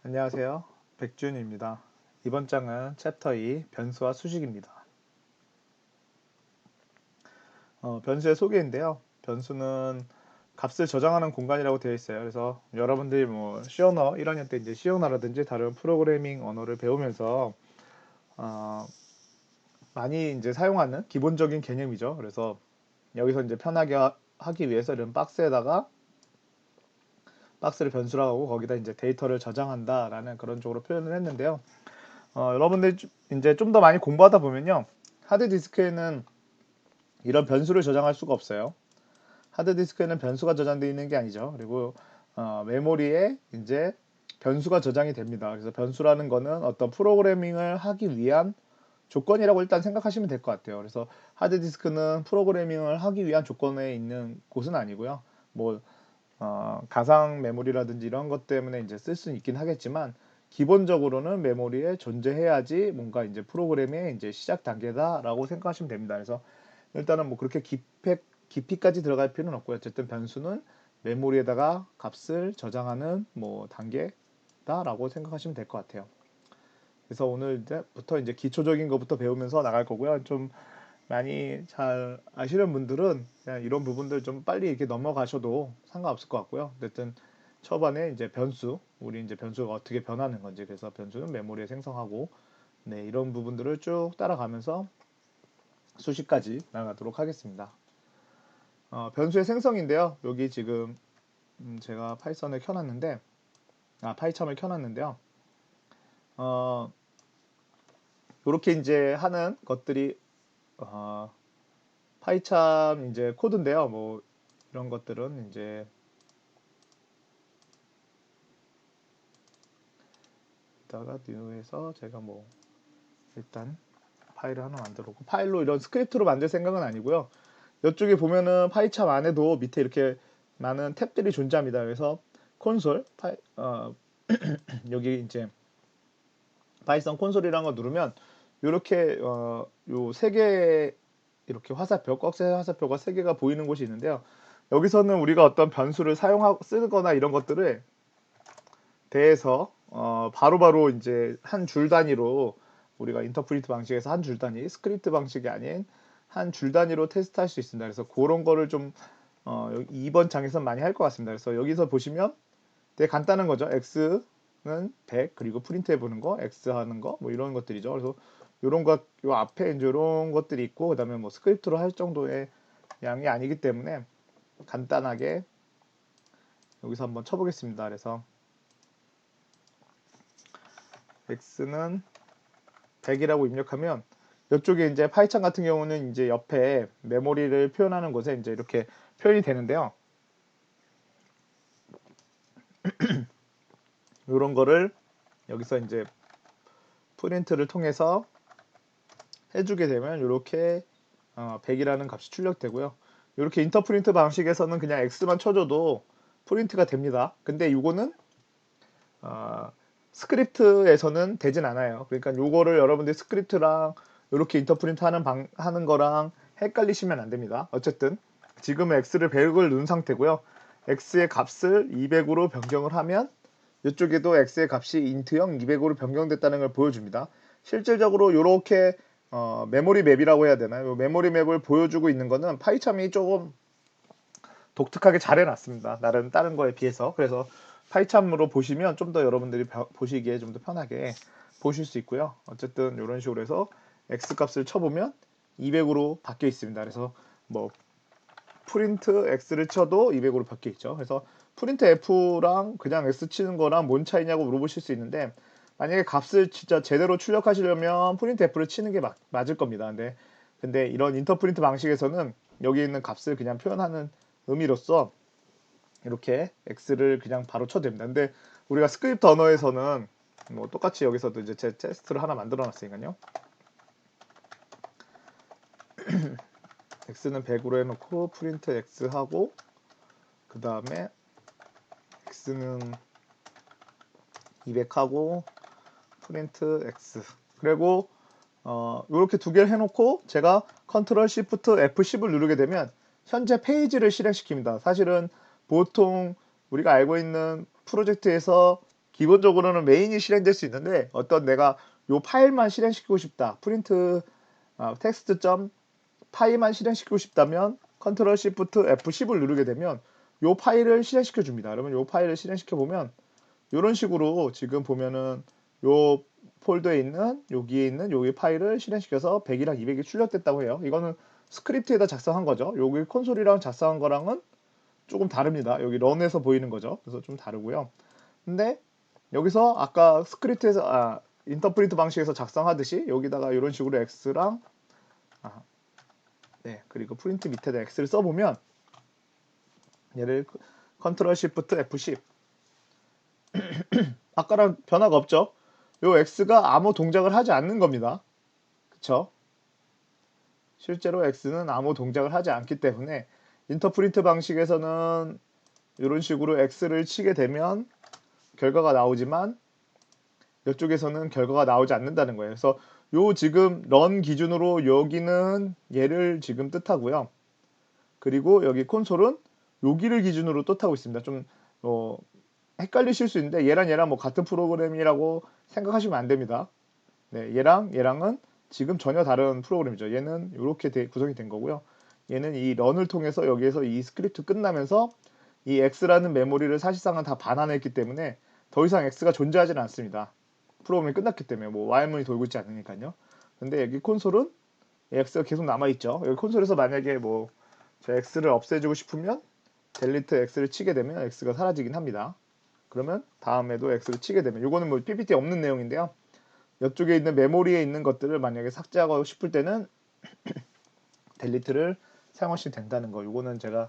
안녕하세요. 백준입니다. 이번 장은 챕터 2 변수와 수식입니다. 변수의 소개인데요. 변수는 값을 저장하는 공간이라고 되어 있어요. 그래서 여러분들이 뭐 C언어 1학년 때 이제 C언어라든지 다른 프로그래밍 언어를 배우면서 많이 이제 사용하는 기본적인 개념이죠. 그래서 여기서 이제 편하게 하기 위해서 이런 박스를 변수라고 하고 거기다 이제 데이터를 저장한다라는 그런 쪽으로 표현을 했는데요. 여러분들 이제 좀 더 많이 공부하다 보면요. 하드디스크에는 이런 변수를 저장할 수가 없어요. 하드디스크에는 변수가 저장되어 있는 게 아니죠. 그리고 메모리에 이제 변수가 저장이 됩니다. 그래서 변수라는 거는 어떤 프로그래밍을 하기 위한 조건이라고 일단 생각하시면 될 것 같아요. 그래서 하드디스크는 프로그래밍을 하기 위한 조건에 있는 곳은 아니고요. 뭐 가상 메모리라든지 이런 것 때문에 이제 쓸 수는 있긴 하겠지만 기본적으로는 메모리에 존재해야지 뭔가 이제 프로그램의 이제 시작 단계다라고 생각하시면 됩니다. 그래서 일단은 뭐 그렇게 깊이까지 들어갈 필요는 없고요. 어쨌든 변수는 메모리에다가 값을 저장하는 뭐 단계다라고 생각하시면 될 것 같아요. 그래서 오늘 이제부터 이제 기초적인 것부터 배우면서 나갈 거고요. 좀 많이 잘 아시는 분들은 그냥 이런 부분들 좀 빨리 이렇게 넘어가셔도 상관없을 것 같고요. 어쨌든 초반에 이제 우리 이제 변수가 어떻게 변하는 건지, 그래서 변수는 메모리에 생성하고, 네, 이런 부분들을 쭉 따라가면서 수식까지 나가도록 하겠습니다. 변수의 생성인데요. 여기 지금 제가 파이썬을 켜놨는데, 파이참을 켜놨는데요. 이렇게 이제 하는 것들이 파이참 이제 코드인데요. 뭐 이런 것들은 이제 이따가 뉴에서 제가 뭐 일단 파일을 하나 만들었고, 파일로 이런 스크립트로 만들 생각은 아니고요. 이쪽에 보면은 파이참 안에도 밑에 이렇게 많은 탭들이 존재합니다. 그래서 콘솔 여기 이제 파이썬 콘솔이라는 거 누르면 이렇게 요 세 개 이렇게 화살표, 꺽쇠 화살표가 세 개가 보이는 곳이 있는데요. 여기서는 우리가 어떤 변수를 쓰거나 이런 것들을 대해서 바로바로 이제 한 줄 단위로 우리가 인터프리트 방식에서 한 줄 단위, 스크립트 방식이 아닌 한 줄 단위로 테스트할 수 있습니다. 그래서 그런 거를 좀 이번 장에서 많이 할 것 같습니다. 그래서 여기서 보시면 되게 간단한 거죠. x는 100, 그리고 프린트해 보는 거, x 하는 거, 뭐 이런 것들이죠. 그래서 이런 것, 요 앞에 이제 이런 것들이 있고, 그다음에 뭐 스크립트로 할 정도의 양이 아니기 때문에 간단하게 여기서 한번 쳐보겠습니다. 그래서 x는 100이라고 입력하면 이쪽에 이제 파이썬 같은 경우는 이제 옆에 메모리를 표현하는 곳에 이제 이렇게 표현이 되는데요. 이런 거를 여기서 이제 프린트를 통해서 해주게 되면 이렇게 100이라는 값이 출력되고요. 이렇게 인터프린트 방식에서는 그냥 x만 쳐줘도 프린트가 됩니다. 근데 이거는 스크립트에서는 되진 않아요. 그러니까 이거를 여러분들이 스크립트랑 이렇게 인터프린트 하는 거랑 헷갈리시면 안 됩니다. 어쨌든 지금은 x를 100을 넣은 상태고요. x의 값을 200으로 변경을 하면 이쪽에도 x의 값이 int형 200으로 변경됐다는 걸 보여줍니다. 실질적으로 이렇게 메모리 맵이라고 해야 되나요? 메모리 맵을 보여주고 있는 거는 파이참이 조금 독특하게 잘 해놨습니다. 다른 거에 비해서. 그래서 파이참으로 보시면 좀 더 여러분들이 보시기에 좀 더 편하게 보실 수 있고요. 어쨌든 이런 식으로 해서 x 값을 쳐보면 200으로 바뀌어 있습니다. 그래서 뭐 프린트 x를 쳐도 200으로 바뀌어 있죠. 그래서 프린트 f랑 그냥 x 치는 거랑 뭔 차이냐고 물어보실 수 있는데, 만약에 값을 진짜 제대로 출력하시려면 프린트 f를 치는 게 맞을 겁니다. 근데 이런 인터프린트 방식에서는 여기 있는 값을 그냥 표현하는 의미로서 이렇게 x를 그냥 바로 쳐도 됩니다. 근데 우리가 스크립트 언어에서는 뭐 똑같이 여기서도 이제 제 테스트를 하나 만들어 놨으니까요. x는 100으로 해놓고 프린트 x 하고, 그 다음에 x는 200 하고 프린트 x, 그리고 이렇게 두 개를 해놓고 제가 컨트롤 시프트 F10을 누르게 되면 현재 페이지를 실행시킵니다. 사실은 보통 우리가 알고 있는 프로젝트에서 기본적으로는 메인이 실행될 수 있는데 어떤 내가 요 파일만 실행시키고 싶다. 프린트 텍스트 점 파일만 실행시키고 싶다면 컨트롤 시프트 F10을 누르게 되면 요 파일을 실행시켜 줍니다. 그러면 요 파일을 실행시켜 보면 이런 식으로 지금 보면은 요 폴더에 있는 여기에 있는 여기 파일을 실행시켜서 100이랑 200이 출력됐다고 해요. 이거는 스크립트에다 작성한 거죠. 여기 콘솔이랑 작성한 거랑은 조금 다릅니다. 여기 런에서 보이는 거죠. 그래서 좀 다르고요. 근데 여기서 아까 스크립트에서 인터프리트 방식에서 작성하듯이 여기다가 이런 식으로 X랑 네, 그리고 프린트 밑에다 X를 써보면 얘를 컨트롤 시프트 F10 아까랑 변화가 없죠. 요 X가 아무 동작을 하지 않는 겁니다. 그쵸? 실제로 X는 아무 동작을 하지 않기 때문에 인터프린트 방식에서는 이런 식으로 X를 치게 되면 결과가 나오지만 이쪽에서는 결과가 나오지 않는다는 거예요. 그래서 요 지금 런 기준으로 여기는 얘를 지금 뜻하고요. 그리고 여기 콘솔은 여기를 기준으로 뜻하고 있습니다. 좀 헷갈리실 수 있는데 얘랑 뭐 같은 프로그램이라고 생각하시면 안 됩니다. 네, 얘랑은 지금 전혀 다른 프로그램이죠. 얘는 이렇게 구성이 된 거고요. 얘는 이 런을 통해서 여기에서 이 스크립트 끝나면서 이 X라는 메모리를 사실상은 다 반환했기 때문에 더 이상 X가 존재하지는 않습니다. 프로그램이 끝났기 때문에 뭐 while문이 돌고 있지 않으니까요. 근데 여기 콘솔은 X가 계속 남아있죠. 여기 콘솔에서 만약에 뭐 저 X를 없애주고 싶으면 델리트 X를 치게 되면 X가 사라지긴 합니다. 그러면 다음에도 X를 치게 되면 이거는 뭐 PPT 없는 내용인데요. 이쪽에 있는 메모리에 있는 것들을 만약에 삭제하고 싶을 때는 델리트를 사용하시면 된다는 거. 이거는 제가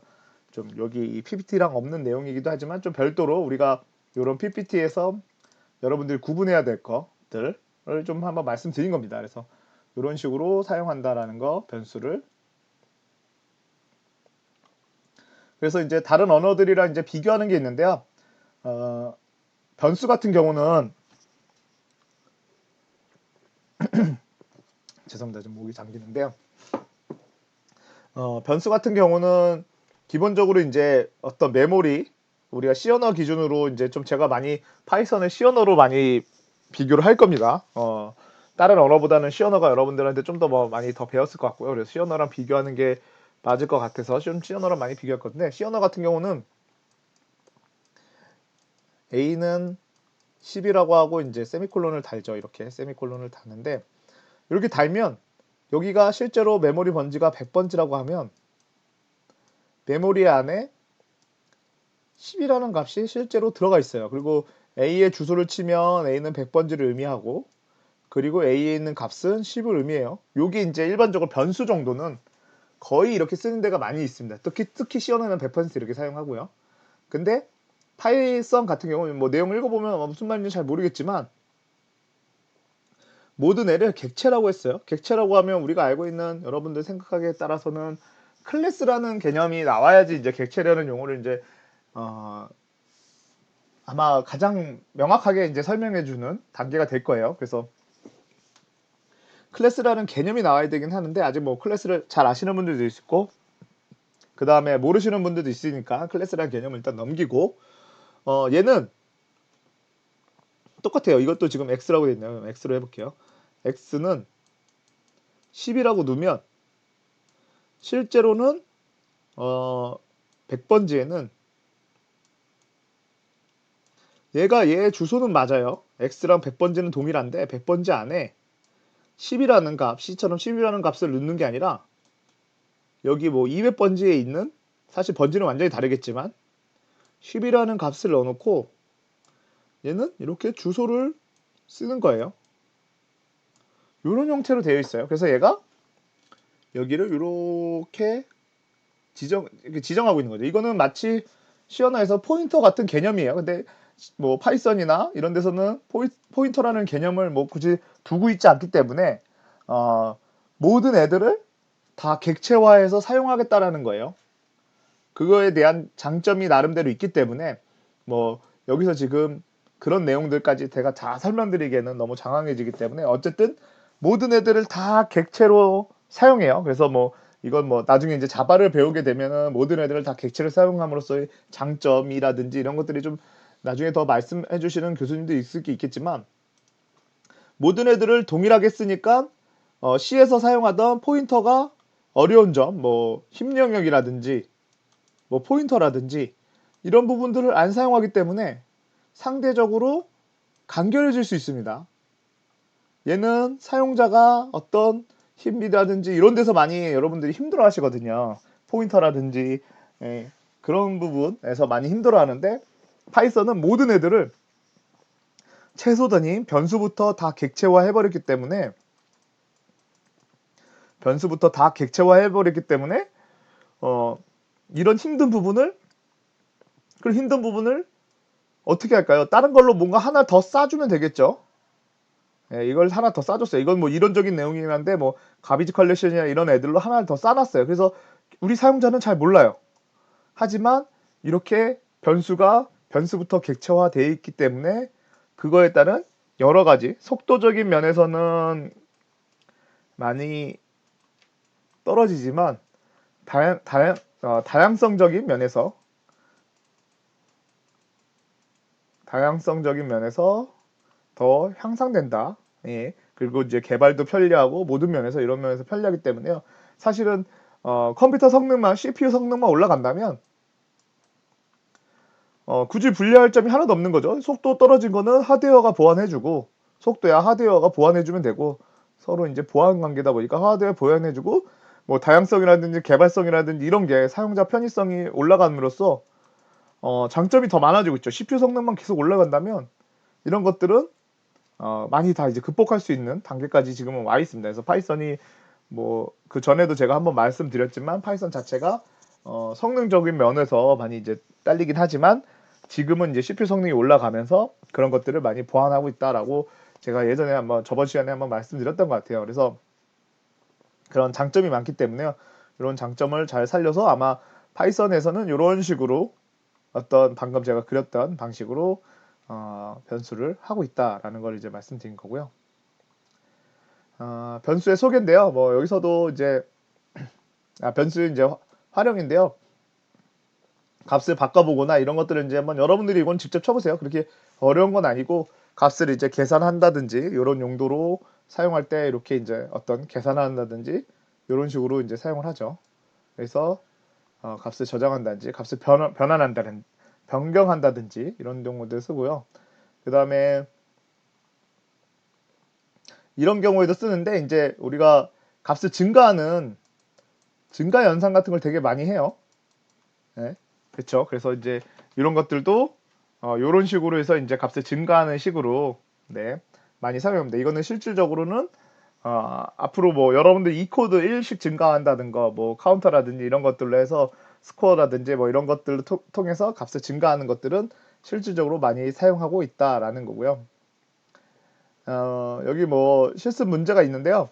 좀 여기 이 PPT랑 없는 내용이기도 하지만 좀 별도로 우리가 이런 PPT에서 여러분들이 구분해야 될 것들을 좀 한번 말씀드린 겁니다. 그래서 이런 식으로 사용한다라는 거 변수를. 그래서 이제 다른 언어들이랑 이제 비교하는 게 있는데요. 변수 같은 경우는 죄송합니다. 좀 목이 잠기는데요. 변수 같은 경우는 기본적으로 이제 어떤 메모리 우리가 C 언어 기준으로 이제 좀 제가 많이 파이썬을 C 언어로 많이 비교를 할 겁니다. 다른 언어보다는 C 언어가 여러분들한테 좀 더 뭐 많이 더 배웠을 것 같고요. 그래서 C 언어랑 비교하는 게 맞을 것 같아서 좀 C 언어랑 많이 비교할 건데 C 언어 같은 경우는 A는 10이라고 하고 이제 세미콜론을 달죠. 이렇게 세미콜론을 다는데 이렇게 달면 여기가 실제로 메모리 번지가 100번지라고 하면 메모리 안에 10이라는 값이 실제로 들어가 있어요. 그리고 A의 주소를 치면 A는 100번지를 의미하고 그리고 A에 있는 값은 10을 의미해요. 요게 이제 일반적으로 변수 정도는 거의 이렇게 쓰는 데가 많이 있습니다. 특히 C언어는 100% 이렇게 사용하고요. 근데 파이썬 같은 경우는 뭐 내용 읽어보면 무슨 말인지 잘 모르겠지만 모든 애를 객체라고 했어요. 객체라고 하면 우리가 알고 있는 여러분들 생각하기에 따라서는 클래스라는 개념이 나와야지 이제 객체라는 용어를 이제 아마 가장 명확하게 이제 설명해주는 단계가 될 거예요. 그래서 클래스라는 개념이 나와야 되긴 하는데 아직 뭐 클래스를 잘 아시는 분들도 있고 그 다음에 모르시는 분들도 있으니까 클래스라는 개념을 일단 넘기고 얘는 똑같아요. 이것도 지금 X라고 되어 있네요. X로 해볼게요. X는 10이라고 두면 실제로는 100번지에는 얘 주소는 맞아요. X랑 100번지는 동일한데 100번지 안에 10이라는 값, C처럼 10이라는 값을 넣는 게 아니라 여기 뭐 200번지에 있는 사실 번지는 완전히 다르겠지만 10이라는 값을 넣어놓고 얘는 이렇게 주소를 쓰는 거예요. 이런 형태로 되어 있어요. 그래서 얘가 여기를 이렇게 지정하고 있는 거죠. 이거는 마치 C 언어에서 포인터 같은 개념이에요. 근데 뭐 파이썬이나 이런 데서는 포인터라는 개념을 뭐 굳이 두고 있지 않기 때문에 모든 애들을 다 객체화해서 사용하겠다라는 거예요. 그거에 대한 장점이 나름대로 있기 때문에 뭐 여기서 지금 그런 내용들까지 제가 다 설명드리기에는 너무 장황해지기 때문에 어쨌든 모든 애들을 다 객체로 사용해요. 그래서 뭐 이건 뭐 나중에 이제 자바를 배우게 되면은 모든 애들을 다 객체를 사용함으로써의 장점이라든지 이런 것들이 좀 나중에 더 말씀해 주시는 교수님도 있겠지만 모든 애들을 동일하게 쓰니까 C에서 사용하던 포인터가 어려운 점, 뭐 힘 영역이라든지 뭐 포인터라든지 이런 부분들을 안 사용하기 때문에 상대적으로 간결해질 수 있습니다. 얘는 사용자가 어떤 힘이라든지 이런 데서 많이 여러분들이 힘들어 하시거든요. 포인터라든지 그런 부분에서 많이 힘들어 하는데 파이썬은 모든 애들을 최소 단위 변수부터 다 객체화 해버렸기 때문에 이런 힘든 부분을 어떻게 할까요? 다른 걸로 뭔가 하나 더 싸주면 되겠죠. 이걸 하나 더 싸줬어요. 이건 뭐 이론적인 내용이긴 한데 뭐 가비지 컬렉션이나 이런 애들로 하나를 더 싸놨어요. 그래서 우리 사용자는 잘 몰라요. 하지만 이렇게 변수부터 객체화 되어 있기 때문에 그거에 따른 여러 가지 속도적인 면에서는 많이 떨어지지만 다양성적인 면에서 더 향상된다. 예. 그리고 이제 개발도 편리하고 모든 면에서 이런 면에서 편리하기 때문에요. 사실은 컴퓨터 성능만 CPU 성능만 올라간다면 굳이 분리할 점이 하나도 없는 거죠. 속도 떨어진 거는 하드웨어가 보완해주고 속도야 하드웨어가 보완해주면 되고 서로 이제 보완 관계다 보니까 하드웨어 보완해주고 뭐 다양성이라든지 개발성이라든지 이런 게 사용자 편의성이 올라감으로써 장점이 더 많아지고 있죠. CPU 성능만 계속 올라간다면 이런 것들은 많이 다 이제 극복할 수 있는 단계까지 지금은 와 있습니다. 그래서 파이썬이 뭐 그 전에도 제가 한번 말씀드렸지만 파이썬 자체가 성능적인 면에서 많이 이제 딸리긴 하지만 지금은 이제 CPU 성능이 올라가면서 그런 것들을 많이 보완하고 있다라고 제가 예전에 저번 시간에 한번 말씀드렸던 것 같아요. 그래서 그런 장점이 많기 때문에요. 이런 장점을 잘 살려서 아마 파이썬에서는 이런 식으로 어떤 방금 제가 그렸던 방식으로 변수를 하고 있다라는 걸 이제 말씀드린 거고요. 변수의 소개인데요. 뭐 여기서도 이제 변수의 이제 활용인데요. 값을 바꿔보거나 이런 것들은 이제 한번 여러분들이 이건 직접 쳐보세요. 그렇게 어려운 건 아니고 값을 이제 계산한다든지 이런 용도로 사용할 때 이렇게 이제 어떤 계산한다든지 이런 식으로 이제 사용을 하죠. 그래서 값을 저장한다든지 값을 변경한다든지 이런 경우들 쓰고요. 그 다음에 이런 경우에도 쓰는데 이제 우리가 값을 증가 연산 같은 걸 되게 많이 해요. 네, 그렇죠. 그래서 이제 이런 것들도 이런 식으로 해서 이제 값을 증가하는 식으로 네, 많이 사용합니다. 이거는 실질적으로는 앞으로 뭐 여러분들 이 코드 1씩 증가한다든가 뭐 카운터라든지 이런 것들로 해서 스코어라든지 뭐 이런 것들을 통해서 값을 증가하는 것들은 실질적으로 많이 사용하고 있다라는 거고요. 여기 뭐 실습 문제가 있는데요.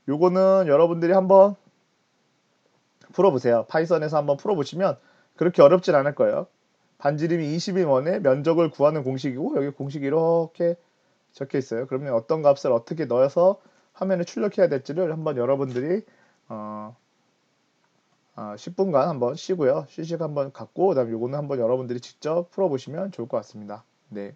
요거는 여러분들이 한번 풀어보세요. 파이썬에서 한번 풀어보시면 그렇게 어렵진 않을 거예요. 반지름이 20인 원의 면적을 구하는 공식이고 여기 공식이 이렇게 적혀 있어요. 그러면 어떤 값을 어떻게 넣어서 화면에 출력해야 될지를 한번 여러분들이 10분간 한번 쉬고요. 휴식 한번 갖고 그다음에 요거는 한번 여러분들이 직접 풀어보시면 좋을 것 같습니다. 네.